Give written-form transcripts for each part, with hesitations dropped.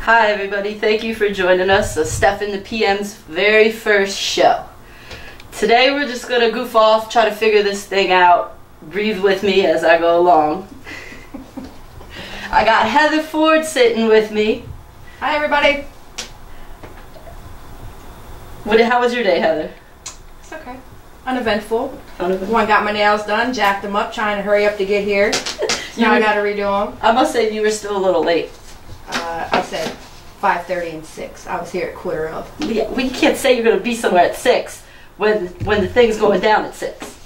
Hi everybody, thank you for joining us. So Stef In The PM's very first show. Today we're just gonna goof off, try to figure this thing out, breathe with me as I go along. I got Heather Ford sitting with me. Hi everybody. How was your day, Heather? It's okay. Uneventful. One got my nails done, jacked them up, trying to hurry up to get here. Now I gotta redo them. I must say you were still a little late. I said 5:30 and 6. I was here at 5:45. Yeah, we can't say you're gonna be somewhere at 6 when the thing's going down at 6.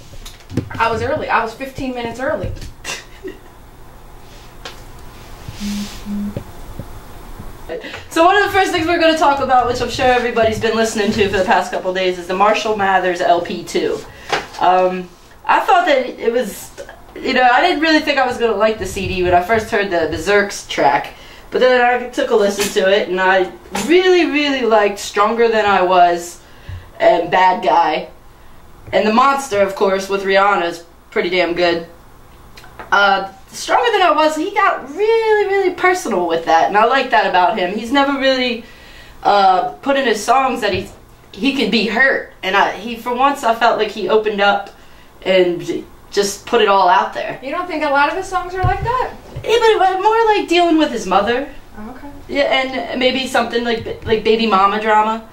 I was early. I was 15 minutes early. So one of the first things we're going to talk about, which I'm sure everybody's been listening to for the past couple of days, is the Marshall Mathers LP2. I thought that it was, I didn't really think I was going to like the CD when I first heard the Berserks track. But then I took a listen to it, and I really, really liked Stronger Than I Was and Bad Guy. And The Monster, of course, with Rihanna is pretty damn good. Stronger Than I Was, he got really, really personal with that, and I like that about him. He's never really put in his songs that he can be hurt, and for once I felt like he opened up and just put it all out there. You don't think a lot of his songs are like that? Yeah, but more like dealing with his mother. Oh, okay. Yeah, and maybe something like baby mama drama.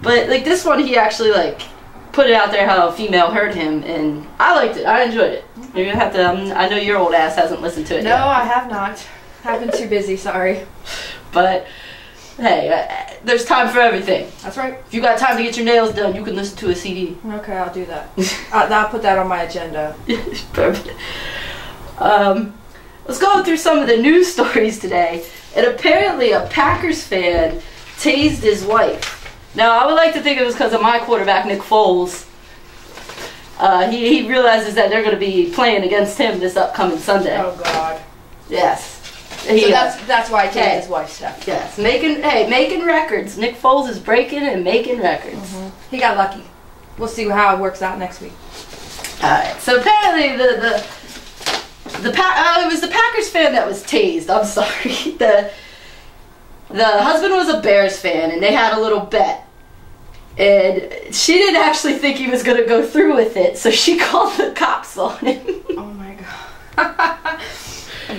But like this one, he actually put it out there how a female hurt him, and I liked it. I enjoyed it. You're gonna have to. I know your old ass hasn't listened to it. No, yet. I have not. I've been too busy. Sorry. But hey, there's time for everything. That's right. If you got time to get your nails done, you can listen to a CD. Okay, I'll do that. I'll put that on my agenda. Perfect. Let's go through some of the news stories today. And apparently, a Packers fan tased his wife. Now, I would like to think it was because of my quarterback, Nick Foles. He realizes that they're going to be playing against him this upcoming Sunday. Oh, God. Yes. So that's why I tased his wife's stuff. Yes. Making records. Nick Foles is breaking and making records. Mm-hmm. He got lucky. We'll see how it works out next week. Alright. So apparently it was the Packers fan that was tased. I'm sorry. The husband was a Bears fan, and they had a little bet. And she didn't actually think he was going to go through with it, so she called the cops on him. Oh my God.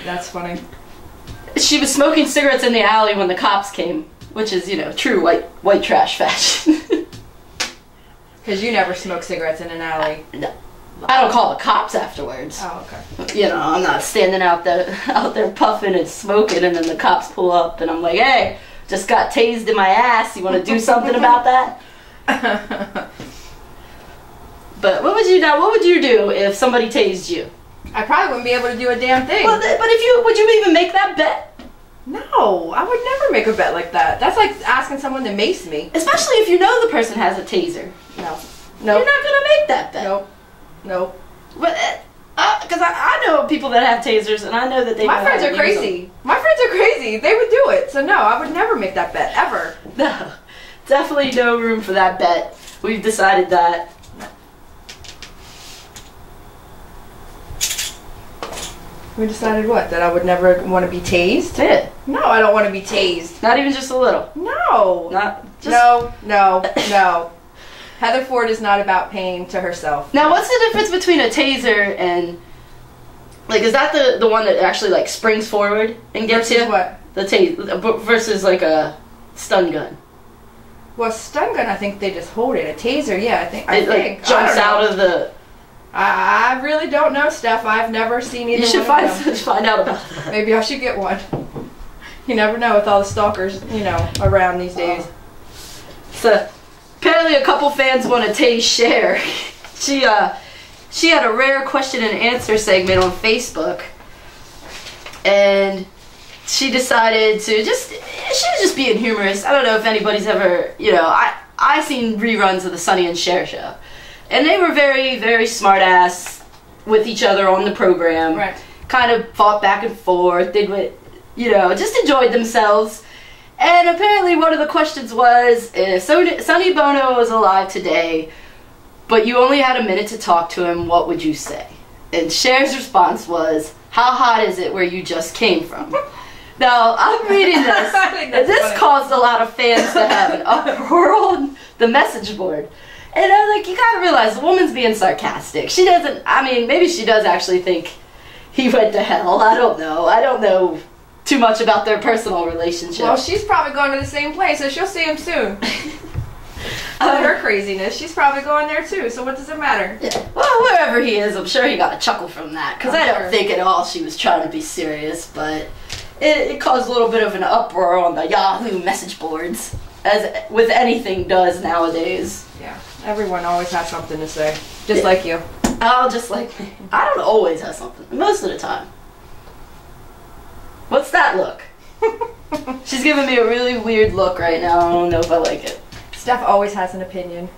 That's funny. She was smoking cigarettes in the alley when the cops came, which is, true white trash fashion. Because you never smoke cigarettes in an alley. No. I don't call the cops afterwards. Oh, okay. I'm not standing out there puffing and smoking, and then the cops pull up, and I'm like, hey, just got tased in my ass. You want to do something about that? But what would you do if somebody tased you? I probably wouldn't be able to do a damn thing. Well, but would you even make that bet? No, I would never make a bet like that. That's like asking someone to mace me. Especially if you know the person has a taser. No. You're not gonna make that bet. Nope. But because I know people that have tasers, and I know that they. My friends are crazy. My friends are crazy. They would do it. So no, I would never make that bet ever. No, definitely no room for that bet. We've decided that. We decided what? That I would never want to be tased? Yeah. No, I don't want to be tased. Not even just a little. No. No. Heather Ford is not about pain to herself. Now, what's the difference between a taser and, is that the one that actually, springs forward and gets you? What? The taser, versus, a stun gun. Well, stun gun, I think they just hold it. A taser, yeah, I think. It jumps out of the... I really don't know, Steph. I've never seen either. You should find out about that. Maybe I should get one. You never know with all the stalkers, around these days. So, apparently a couple fans want to tase Cher. She had a rare question and answer segment on Facebook, and she decided she was just being humorous. I don't know if anybody's ever, I've seen reruns of the Sonny and Cher show. And they were very, very smart ass with each other on the program. Right. Kind of fought back and forth. Just enjoyed themselves. And apparently one of the questions was, if Sonny Bono was alive today, but you only had a minute to talk to him, what would you say? And Cher's response was, how hot is it where you just came from? Now, I'm reading this, I think and that's this funny. caused a lot of fans to have an uproar on the message board. And I was like, you gotta realize, the woman's being sarcastic. She doesn't, I mean, maybe she does actually think he went to hell. I don't know. I don't know too much about their personal relationship. Well, she's probably going to the same place, so she'll see him soon. Her craziness, she's probably going there too, so what does it matter? Yeah. Well, wherever he is, I'm sure he got a chuckle from that, because I don't sure. think at all she was trying to be serious, but it caused a little bit of an uproar on the Yahoo message boards, as with anything does nowadays. Yeah, everyone always has something to say, just like you. Oh, just like me. I don't always have something, most of the time. What's that look? She's giving me a really weird look right now. I don't know if I like it. Steph always has an opinion.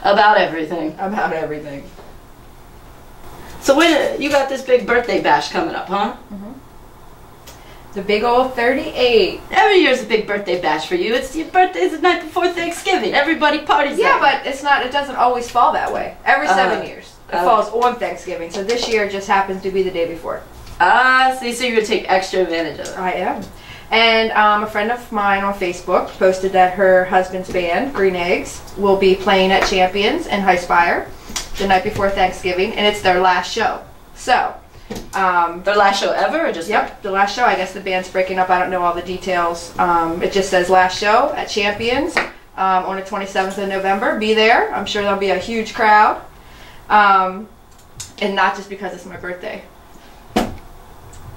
About everything. About everything. So when you got this big birthday bash coming up, huh? The big old 38. Every year's a big birthday bash for you. It's your birthday's the night before Thanksgiving. Everybody parties. Yeah, there. but it's not. It doesn't always fall that way. Every 7 years, it falls on Thanksgiving. So this year just happens to be the day before. Ah, so you're gonna take extra advantage of it. I am. And a friend of mine on Facebook posted that her husband's band, Green Eggs, will be playing at Champions in Highspire the night before Thanksgiving, and it's their last show. So, Their last show ever, or just yep, the last show. I guess the band's breaking up. I don't know all the details. It just says last show at Champions on the 27th of November. Be there. I'm sure there'll be a huge crowd. And not just because it's my birthday.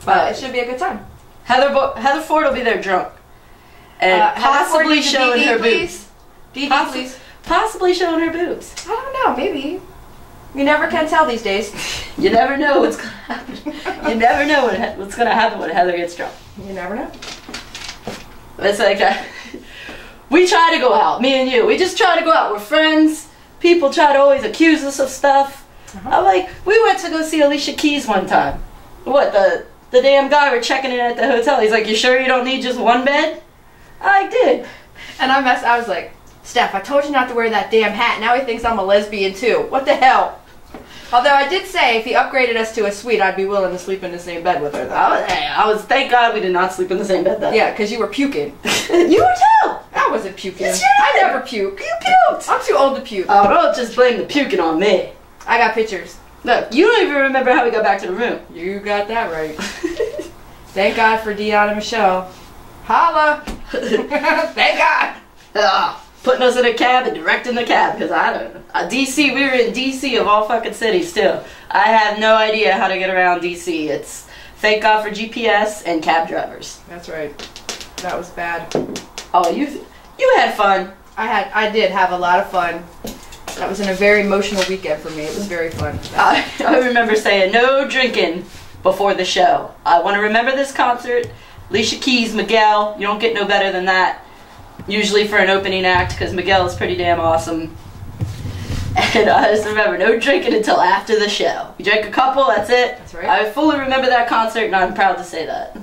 But it should be a good time. Heather Ford will be there drunk, and possibly showing her boobs. DD, please. Possibly showing her boobs. I don't know. Maybe. You never can tell these days. You never know what's gonna happen. You never know what's gonna happen when Heather gets drunk. You never know. It's like we try to go out, me and you. We just try to go out. We're friends. People try to always accuse us of stuff. I'm like, we went to go see Alicia Keys one time. What, the damn guy we're checking in at the hotel. He's like, you sure you don't need just one bed? I did. And I was like, Steph, I told you not to wear that damn hat. Now he thinks I'm a lesbian too. What the hell? Although I did say if he upgraded us to a suite, I'd be willing to sleep in the same bed with her. Though. Thank God we did not sleep in the same bed that Yeah, because you were puking. You were too. I wasn't puking. Yes, you I did. never puke. You puked. I'm too old to puke. Oh, don't just blame the puking on me. I got pictures. Look, you don't even remember how we got back to the room. You got that right. Thank God for Dion and Michelle. Holla! Thank God! Putting us in a cab and directing the cab, because I don't know. DC, we were in DC of all fucking cities too. I have no idea how to get around DC. It's thank God for GPS and cab drivers. That's right. That was bad. Oh, you had fun. I did have a lot of fun. That was a very emotional weekend for me. It was very fun. I remember saying no drinking before the show. I want to remember this concert. Alicia Keys, Miguel, you don't get no better than that. Usually for an opening act, because Miguel is pretty damn awesome. And I just remember no drinking until after the show. You drank a couple, that's it. That's right. I fully remember that concert, and I'm proud to say that.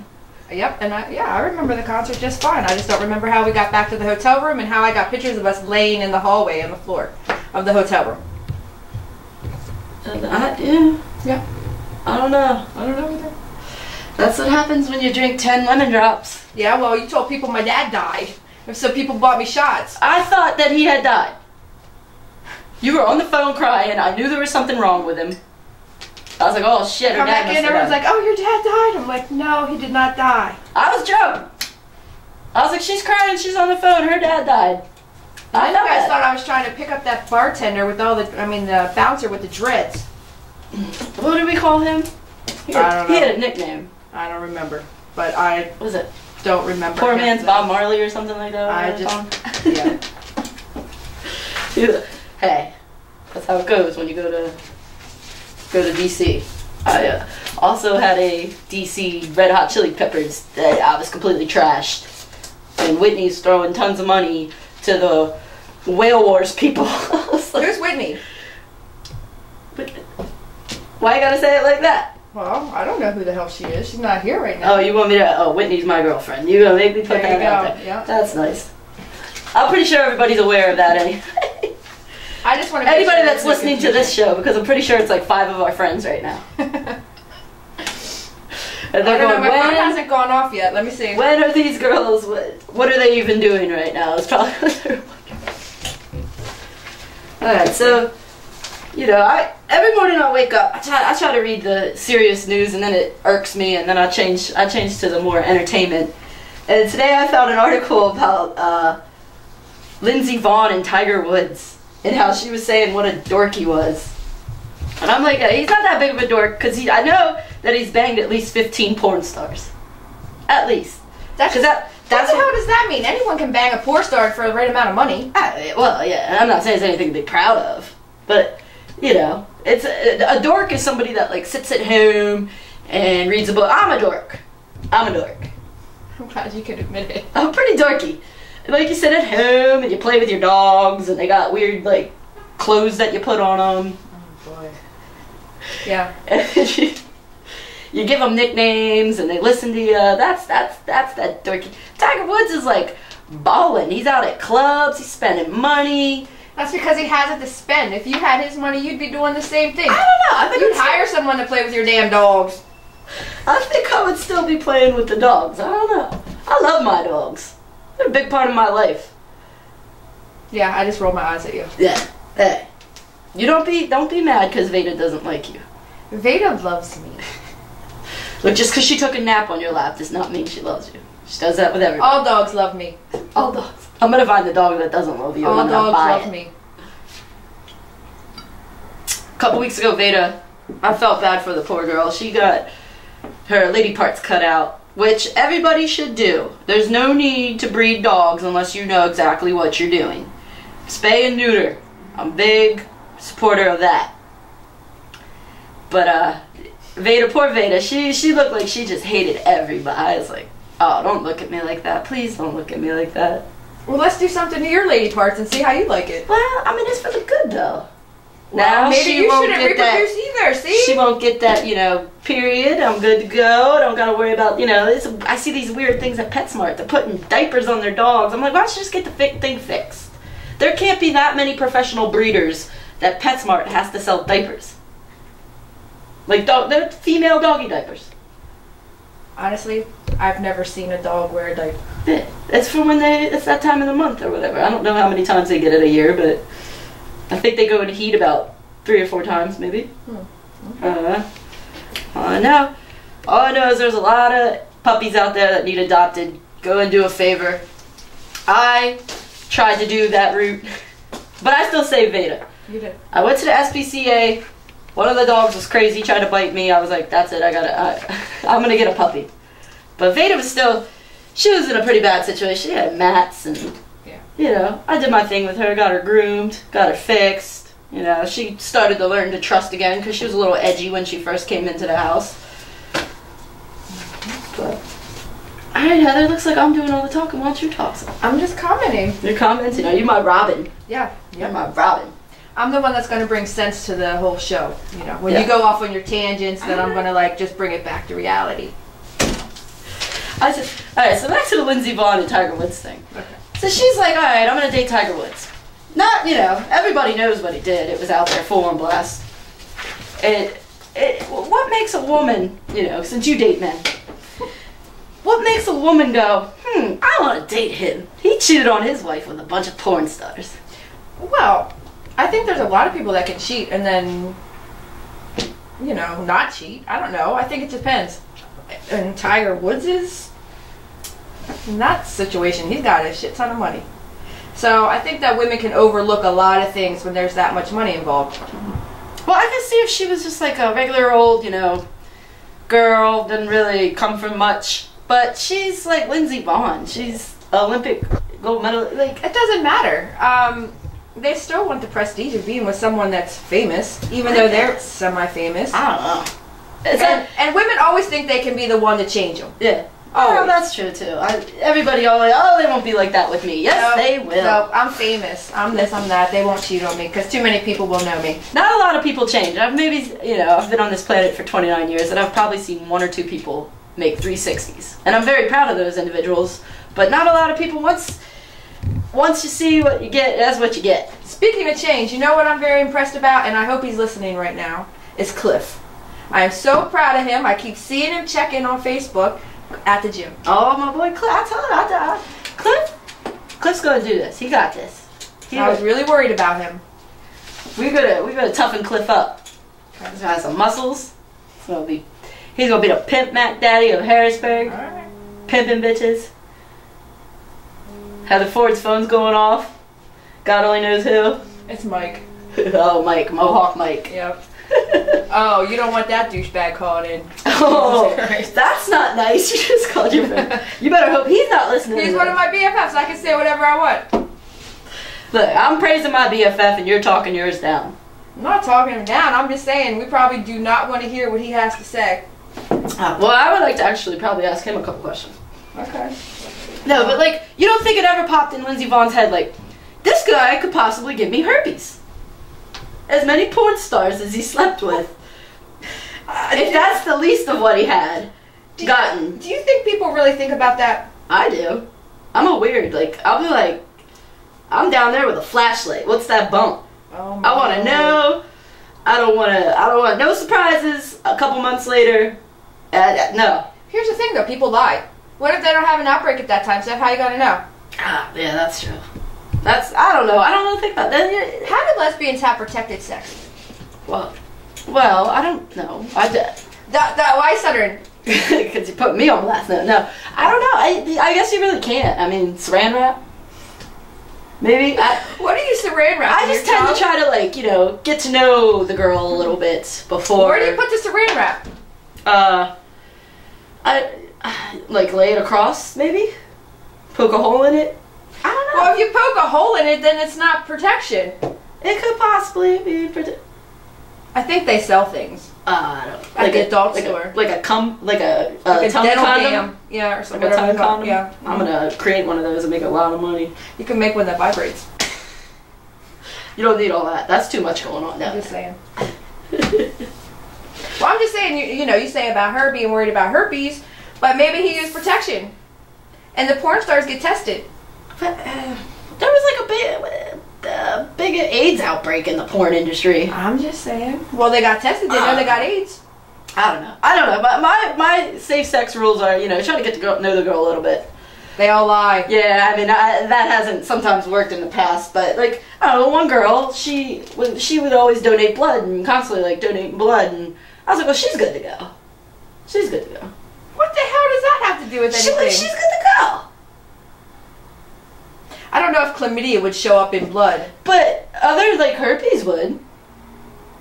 Yep, and I remember the concert just fine. I just don't remember how we got back to the hotel room and how I got pictures of us laying in the hallway on the floor of the hotel room. Yeah. I don't know either. That's what happens when you drink 10 lemon drops. Yeah, well, you told people my dad died. So people bought me shots. I thought that he had died. You were on the phone crying. I knew there was something wrong with him. I was like, oh shit, her Come dad back must in, have everyone's died. like, oh, your dad died. I'm like, no, he did not die. I was drunk. I was like, she's crying, she's on the phone, her dad died. I know You guys that. thought I was trying to pick up that bartender with all the, the bouncer with the dreads. What did we call him? He had a nickname. I don't remember. But I What was it? don't remember. Poor him. man's Bob Marley or something like that? I just, yeah. Hey, that's how it goes when you go to DC. I also had a DC Red Hot Chili Peppers that I was completely trashed. And Whitney's throwing tons of money to the Whale Wars people. Who's Whitney? Why you gotta say it like that? Well, I don't know who the hell she is. She's not here right now. Oh, you want me to? Oh, Whitney's my girlfriend. You gonna make me put There you that out go, there? yeah. That's nice. I'm pretty sure everybody's aware of that anyway. I just want to Anybody that's listening to this show, because I'm pretty sure it's like 5 of our friends right now. And I they're don't know, going, my phone when? hasn't gone off yet. Let me see. When are these girls? What are they even doing right now? It's probably what they're wondering. Alright, so, you know, every morning I wake up, I try to read the serious news, and then it irks me, and then I change to the more entertainment. And today I found an article about Lindsey Vonn and Tiger Woods, and how she was saying what a dork he was. And I'm like, he's not that big of a dork, because I know that he's banged at least 15 porn stars. At least. That's what the hell does that mean? Anyone can bang a porn star for the right amount of money. Well, yeah, I'm not saying it's anything to be proud of, but, you know, it's a dork is somebody that, like, sits at home and reads a book. I'm a dork. I'm a dork. I'm glad you could admit it. I'm pretty dorky. Like, you sit at home and you play with your dogs, and they got weird, like, clothes that you put on them. Oh, boy. Yeah. You give them nicknames, and they listen to you. That's that dorky. Tiger Woods is, like, balling. He's out at clubs. He's spending money. That's because he has it to spend. If you had his money, you'd be doing the same thing. I don't know. I think you'd hire someone to play with your damn dogs. I think I would still be playing with the dogs. I don't know. I love my dogs. They're a big part of my life. Yeah, I just roll my eyes at you. Yeah. Hey. You don't be mad because Vader doesn't like you. Vader loves me. Look, just because she took a nap on your lap does not mean she loves you. She does that with everybody. All dogs love me. All dogs. I'm gonna find the dog that doesn't love you. All and I'm dogs gonna buy love it. me. A couple weeks ago, Vader, I felt bad for the poor girl. She got her lady parts cut out, which everybody should do. There's no need to breed dogs unless you know exactly what you're doing. Spay and neuter. I'm a big supporter of that. But Vader, poor Vader, she looked like she just hated everybody. I was like, oh, don't look at me like that. Please don't look at me like that. Well, let's do something to your lady parts and see how you like it. Well, I mean, it's for the good, though. Well, now maybe she you won't shouldn't get reproduce that. either, see? She won't get that, you know, period. I'm good to go. I don't got to worry about, you know, I see these weird things at PetSmart. They're putting diapers on their dogs. I'm like, why don't you just get the thing fixed? There can't be that many professional breeders that PetSmart has to sell diapers. Like, they're female doggy diapers. Honestly, I've never seen a dog wear a diaper. Yeah, it's for when it's that time of the month or whatever. I don't know how many times they get it a year, but I think they go into heat about 3 or 4 times, maybe. Okay. I know. All I know is there's a lot of puppies out there that need adopted. Go and do a favor. I tried to do that route, but I still say Vader. You did. I went to the SPCA. One of the dogs was crazy, tried to bite me. I was like, that's it, I'm gonna get a puppy. But Vader was still, she was in a pretty bad situation. She had mats and, you know, I did my thing with her, got her groomed, got her fixed. You know, she started to learn to trust again because she was a little edgy when she first came into the house. But, alright, Heather, looks like I'm doing all the talking. Why don't you talk some? I'm just commenting. You're commenting? Are you my Robin? Yeah. You're my Robin. I'm the one that's going to bring sense to the whole show. You know, when you go off on your tangents, then I'm going to, like, just bring it back to reality. Alright, so back to the Lindsey Vonn and Tiger Woods thing. Okay. So she's like, alright, I'm going to date Tiger Woods. Not, you know, everybody knows what he did. It was out there, full on blast. What makes a woman, you know, since you date men, what makes a woman go, I want to date him. He cheated on his wife with a bunch of porn stars. Well, I think there's a lot of people that can cheat and then, you know, not cheat. I don't know. I think it depends. And Tiger Woods is, in that situation, he's got a shit ton of money. So I think that women can overlook a lot of things when there's that much money involved. Well, I can see if she was just like a regular old, you know, girl, didn't really come from much. But she's like Lindsey Vonn. She's Olympic gold medal. Like, it doesn't matter. They still want the prestige of being with someone that's famous, even though they're semi-famous. I don't know. And women always think they can be the one to change them. Yeah. Oh, that's true too. Everybody always, they won't be like that with me. Yes, they will. No, I'm famous. I'm this, I'm that. They won't cheat on me because too many people will know me. Not a lot of people change. I've been on this planet for 29 years and I've probably seen 1 or 2 people make 360s. And I'm very proud of those individuals, but not a lot of people. Once you see what you get, that's what you get. Speaking of change, you know what I'm very impressed about, and I hope he's listening right now, is Cliff. I am so proud of him. I keep seeing him check in on Facebook at the gym. Oh, my boy Cliff. I told you. Cliff's going to do this. He got this. I was really worried about him. We're gonna toughen Cliff up. He's gonna have some muscles. He's gonna be the pimp Mac Daddy of Harrisburg. Alright. Pimping bitches. Heather Ford's phone's going off. God only knows who. It's Mike. Oh, Mike. Mohawk Mike. Yep. Oh, you don't want that douchebag calling in. Oh, that's not nice. You just called your friend. You better hope he's not listening. He's one of my BFFs. I can say whatever I want. Look, I'm praising my BFF and you're talking yours down. I'm not talking him down. I'm just saying we probably do not want to hear what he has to say. Well, I would like to actually probably ask him a couple questions. Okay. No, but like, you don't think it ever popped in Lindsey Vohn's head, like, this guy could possibly give me herpes? As many porn stars as he slept with. If that's the least of what he had gotten. Do you think people really think about that? I do. I'm a weird, like, I'll be like, I'm down there with a flashlight. What's that bump? Oh I want to know. I don't want no surprises. A couple months later, no. Here's the thing though, people lie. What if they don't have an outbreak at that time, Steph? How you gonna know? Ah, yeah, that's true. I don't know. I don't really think about that. How do lesbians have protected sex? Well, I don't know. Why stuttering? Because you put me on blast. No, I don't know. I guess you really can't. I mean, saran wrap. Maybe. What are you saran wrap? I just tend to try to, like, you know, get to know the girl a little bit before. Where do you put the saran wrap? I like lay it across, maybe. Poke a hole in it. I don't know. Well, if you poke a hole in it, then it's not protection. It could possibly be protection. I think they sell things. I don't know. Like a adult store. Like a tongue dental condom? dam. Yeah, or something. Like a tongue condom? Yeah. I'm gonna create one of those and make a lot of money. You can make one that vibrates. You don't need all that. That's too much going on now. I'm just saying. Well, I'm just saying, you know, you say about her being worried about herpes, but maybe he used protection. And the porn stars get tested. But, there was like a big AIDS outbreak in the porn industry. I'm just saying. Well, they got tested. They know they got AIDS. I don't know. But my safe sex rules are, you know, try to get to know the girl a little bit. They all lie. Yeah, I mean, that hasn't sometimes worked in the past, but, like, I don't know, one girl, she would always donate blood and constantly, like, donating blood, and I was like, well, she's good to go. She's good to go. What the hell does that have to do with anything? She's good to go. I don't know if chlamydia would show up in blood. But other, like, herpes would.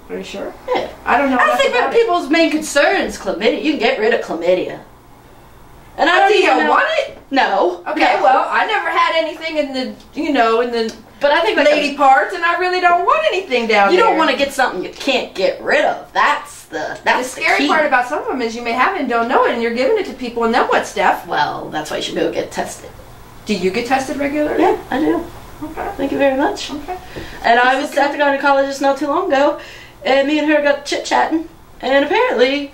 Are you sure? Yeah. I don't know. I think that people's main concern is chlamydia. You can get rid of chlamydia. And I don't do you even know. want it? No. Okay, no. well, I never had anything in the, you know, in the but I think lady parts, and I really don't want anything down there. You don't want to get something you can't get rid of. That's the scary key. part about some of them is you may have it and don't know it, and you're giving it to people, and then what, Steph? Well, that's why you should go get tested. Do you get tested regularly? Yeah, I do. Okay. Thank you very much. Okay. And I was at the gynecologist not too long ago, and me and her got chit-chatting, and apparently,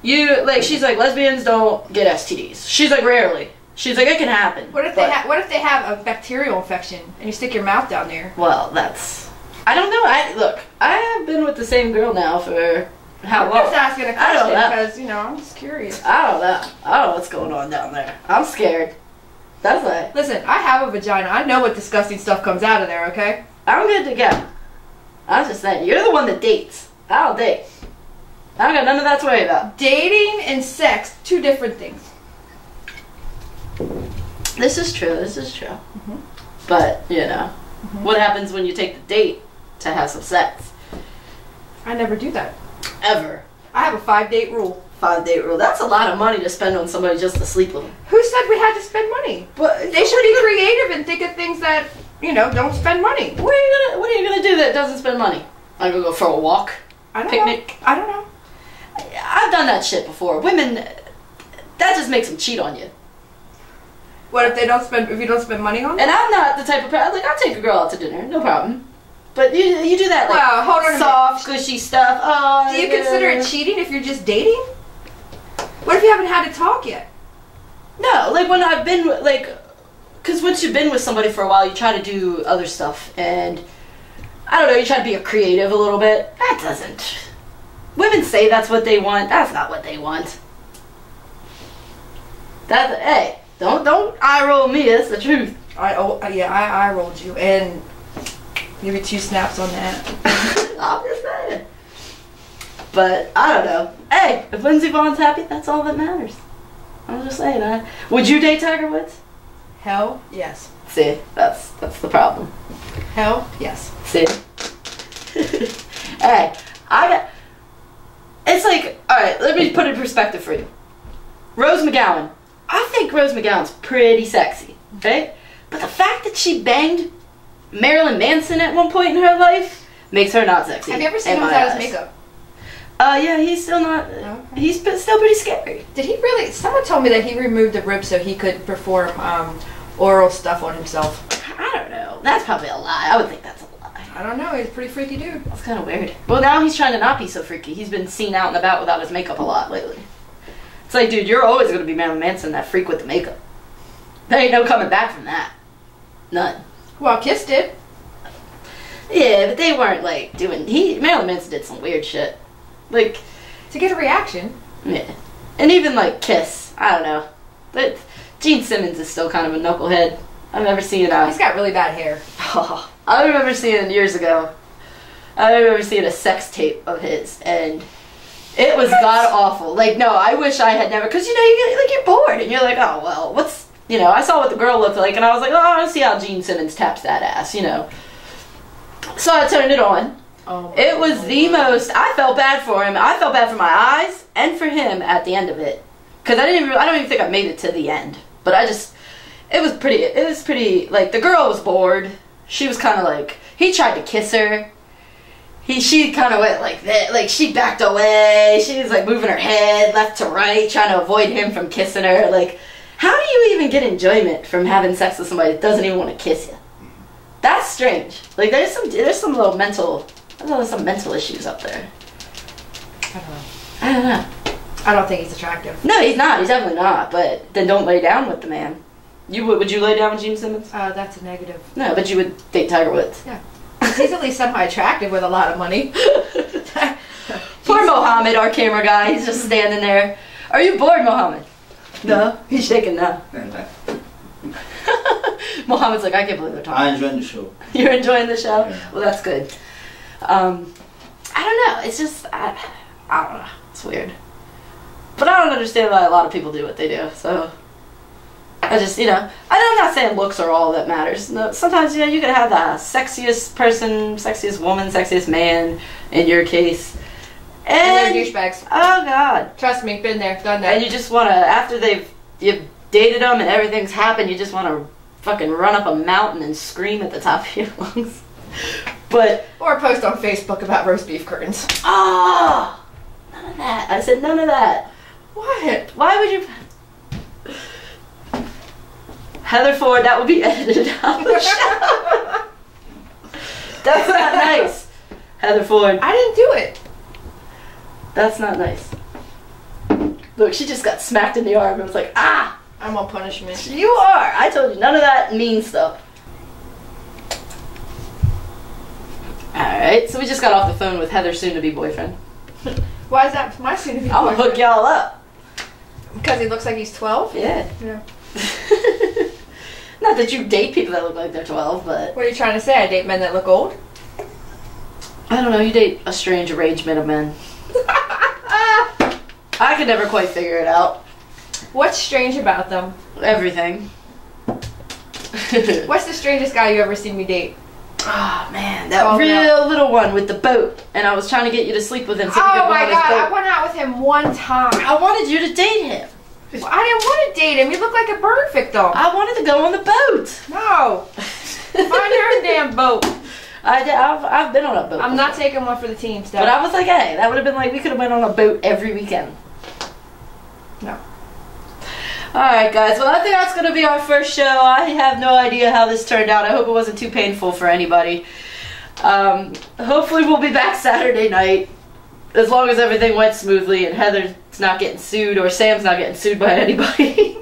she's like, lesbians don't get STDs. She's like, rarely. She's like, it can happen. What if they have a bacterial infection and you stick your mouth down there? Well, I don't know. I have been with the same girl now for how long? I'm just asking a question because, you know, I'm just curious. I don't know. I don't know what's going on down there. I'm scared. That's like, listen, I have a vagina. I know what disgusting stuff comes out of there, okay? I'm good to go. I'm just saying, you're the one that dates. I don't date. I don't got none of that to worry about. Dating and sex, two different things. This is true. Mm-hmm. But, you know, what happens when you take the date to have some sex? I never do that. Ever. I have a 5-date rule. 5-date rule. That's a lot of money to spend on somebody just to sleep with them. Who said we had to spend money? But they should be creative and think of things that, you know, don't spend money. What are you gonna do that doesn't spend money? I'm gonna go for a walk? Picnic? I don't know. I've done that shit before. Women, that just makes them cheat on you. What if you don't spend money on them? And I'm not the type of person, like, I'll take a girl out to dinner, no problem. But you do that, like, well, hold on soft, gushy stuff. Oh, do you consider it cheating if you're just dating? What if you haven't had to talk yet? No, like, when I've been, like, because once you've been with somebody for a while, you try to do other stuff, and, I don't know, you try to be a creative a little bit. That doesn't, women say that's what they want. That's not what they want. Hey, don't eye roll me. That's the truth. I rolled you, and give you 2 snaps on that. I'm just saying. But I don't know. Hey, if Lindsey Vonn's happy, that's all that matters. I'm just saying. Would you date Tiger Woods? Hell yes. See, that's the problem. Hell yes. See. Hey, it's like, all right. Let me put it in perspective for you. Rose McGowan. I think Rose McGowan's pretty sexy, right? But the fact that she banged Marilyn Manson at one point in her life makes her not sexy. Have you ever seen him without his makeup? Yeah, he's still not. Okay. He's still pretty scary. Did he really? Someone told me that he removed the ribs so he could perform oral stuff on himself. I don't know. That's probably a lie. I would think that's a lie. I don't know. He's a pretty freaky dude. That's kind of weird. Well, now he's trying to not be so freaky. He's been seen out and about without his makeup a lot lately. It's like, dude, you're always going to be Marilyn Manson, that freak with the makeup. There ain't no coming back from that. None. Well, Kiss did. Yeah, but they weren't, like, doing... Marilyn Manson did some weird shit. Like... To get a reaction. Yeah. And even, like, Kiss. I don't know. But Gene Simmons is still kind of a knucklehead. I've never seen... He's got really bad hair. Oh, I remember seeing years ago. I remember seeing a sex tape of his, and... It was god-awful. Like, no, I wish I had never... Because, you know, you're bored, and you're like, oh, well, what's... You know, I saw what the girl looked like, and I was like, oh, I want to see how Gene Simmons taps that ass, you know. So I turned it on. Oh, it was the most... I felt bad for him. I felt bad for my eyes and for him at the end of it. Because I don't even think I made it to the end. But I just... It was pretty... Like, the girl was bored. She was kind of like... He tried to kiss her. She kind of went like that, like she backed away, she was like moving her head left to right, trying to avoid him from kissing her. Like, how do you even get enjoyment from having sex with somebody that doesn't even want to kiss you? That's strange. Like, there's some little mental, some mental issues up there. I don't know. I don't think he's attractive. No, he's not. He's definitely not. But then don't lay down with the man. Would you lay down with Gene Simmons? That's a negative. No, but you would date Tiger Woods. Yeah. He's at least semi-attractive with a lot of money. Poor Mohammed, our camera guy. He's just standing there. Are you bored, Mohammed? No? He's shaking no. Mohammed's like, I can't believe they're talking. I'm enjoying the show. You're enjoying the show? Yeah. Well, that's good. I don't know. It's just, I don't know. It's weird. But I don't understand why a lot of people do what they do, so... I just, you know, I'm not saying looks are all that matters. No, sometimes, you know, you could have the sexiest person, sexiest woman, sexiest man, in your case. And they're douchebags. Oh, God. Trust me, been there, done that. And you just want to, after you've dated them and everything's happened, you just want to fucking run up a mountain and scream at the top of your lungs. But... Or post on Facebook about roast beef curtains. Oh! None of that. I said none of that. What? Why would you... Heather Ford, that would be edited out of the show. That's not nice. Heather Ford. I didn't do it. That's not nice. Look, she just got smacked in the arm and was like, ah! I'm on punishment. You are! I told you, none of that mean stuff. Alright, so we just got off the phone with Heather's soon-to-be boyfriend. Why is that my soon-to-be boyfriend? I'm gonna hook y'all up. Because he looks like he's 12? Yeah. Yeah. Not that you date people that look like they're 12, but... What are you trying to say? I date men that look old? I don't know, you date a strange arrangement of men. I could never quite figure it out. What's strange about them? Everything. What's the strangest guy you ever seen me date? Oh man, that real little one with the boat. And I was trying to get you to sleep with him so you could go on his boat. I went out with him one time. I wanted you to date him. Well, I didn't want to date him. He looked like a burn victim. I wanted to go on the boat. No. Find your own damn boat. I've been on a boat I'm before. not taking one for the team, Steph. But I was like, hey, that would have been like, we could have went on a boat every weekend. No. Alright guys, well I think that's going to be our first show. I have no idea how this turned out. I hope it wasn't too painful for anybody. Hopefully we'll be back Saturday night. As long as everything went smoothly and Heather's not getting sued or Sam's not getting sued by anybody.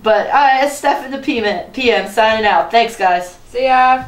But alright, it's Stef In The PM signing out. Thanks guys. See ya.